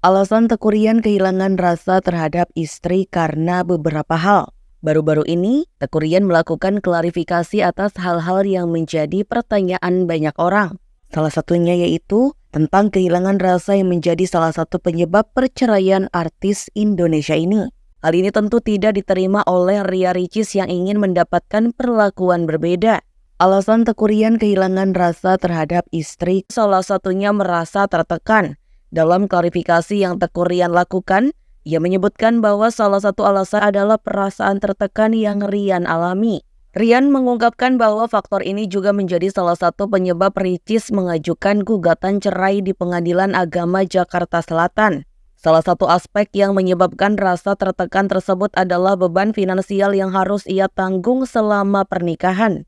Alasan Teuku Ryan kehilangan rasa terhadap istri karena beberapa hal. Baru-baru ini, Teuku Ryan melakukan klarifikasi atas hal-hal yang menjadi pertanyaan banyak orang. Salah satunya yaitu tentang kehilangan rasa yang menjadi salah satu penyebab perceraian artis Indonesia ini. Hal ini tentu tidak diterima oleh Ria Ricis yang ingin mendapatkan perlakuan berbeda. Alasan Teuku Ryan kehilangan rasa terhadap istri salah satunya merasa tertekan. Dalam klarifikasi yang Teuku Ryan lakukan, ia menyebutkan bahwa salah satu alasan adalah perasaan tertekan yang Ryan alami. Ryan mengungkapkan bahwa faktor ini juga menjadi salah satu penyebab Ricis mengajukan gugatan cerai di Pengadilan Agama Jakarta Selatan. Salah satu aspek yang menyebabkan rasa tertekan tersebut adalah beban finansial yang harus ia tanggung selama pernikahan.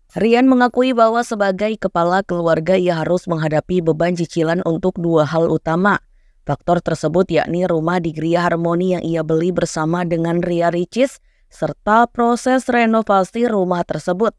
Ryan mengakui bahwa sebagai kepala keluarga ia harus menghadapi beban cicilan untuk dua hal utama. Faktor tersebut yakni rumah di Gria Harmoni yang ia beli bersama dengan Ria Ricis, serta proses renovasi rumah tersebut.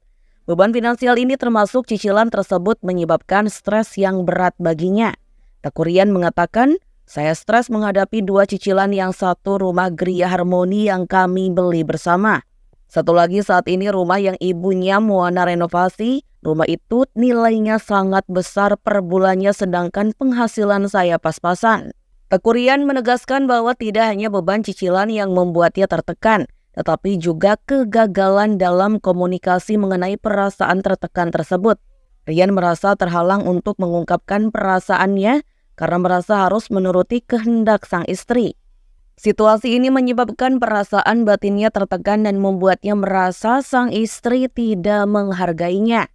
Beban finansial ini termasuk cicilan tersebut menyebabkan stres yang berat baginya. Teuku Ryan mengatakan, "Saya stres menghadapi dua cicilan, yang satu rumah Gria Harmoni yang kami beli bersama. Satu lagi saat ini rumah yang ibunya Moana renovasi. Rumah itu nilainya sangat besar per bulannya sedangkan penghasilan saya pas-pasan." Teuku Ryan menegaskan bahwa tidak hanya beban cicilan yang membuatnya tertekan, tetapi juga kegagalan dalam komunikasi mengenai perasaan tertekan tersebut. Ryan merasa terhalang untuk mengungkapkan perasaannya karena merasa harus menuruti kehendak sang istri. Situasi ini menyebabkan perasaan batinnya tertekan dan membuatnya merasa sang istri tidak menghargainya.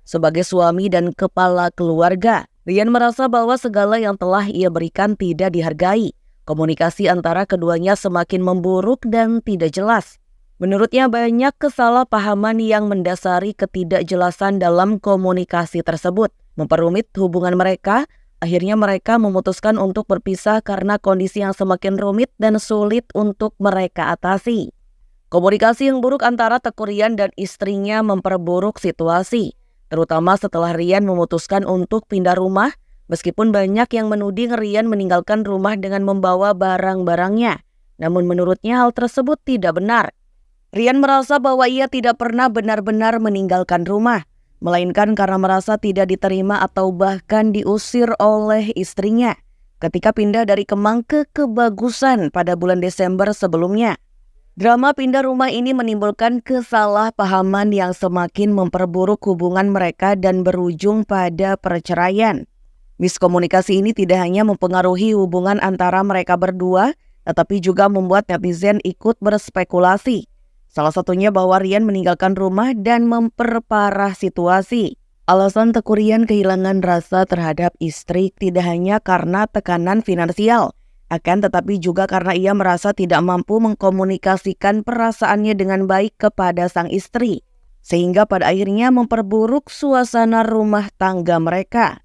Sebagai suami dan kepala keluarga, Ryan merasa bahwa segala yang telah ia berikan tidak dihargai. Komunikasi antara keduanya semakin memburuk dan tidak jelas. Menurutnya banyak kesalahpahaman yang mendasari ketidakjelasan dalam komunikasi tersebut, memperumit hubungan mereka. Akhirnya mereka memutuskan untuk berpisah karena kondisi yang semakin rumit dan sulit untuk mereka atasi. Komunikasi yang buruk antara Teuku Ryan dan istrinya memperburuk situasi, terutama setelah Ryan memutuskan untuk pindah rumah, meskipun banyak yang menuding Ryan meninggalkan rumah dengan membawa barang-barangnya. Namun menurutnya hal tersebut tidak benar. Ryan merasa bahwa ia tidak pernah benar-benar meninggalkan rumah, melainkan karena merasa tidak diterima atau bahkan diusir oleh istrinya ketika pindah dari Kemang ke Kebagusan pada bulan Desember sebelumnya. Drama pindah rumah ini menimbulkan kesalahpahaman yang semakin memperburuk hubungan mereka dan berujung pada perceraian. Miskomunikasi ini tidak hanya mempengaruhi hubungan antara mereka berdua, tetapi juga membuat netizen ikut berspekulasi. Salah satunya bahwa Ryan meninggalkan rumah dan memperparah situasi. Alasan Teuku Ryan kehilangan rasa terhadap istri tidak hanya karena tekanan finansial, akan tetapi juga karena ia merasa tidak mampu mengkomunikasikan perasaannya dengan baik kepada sang istri, sehingga pada akhirnya memperburuk suasana rumah tangga mereka.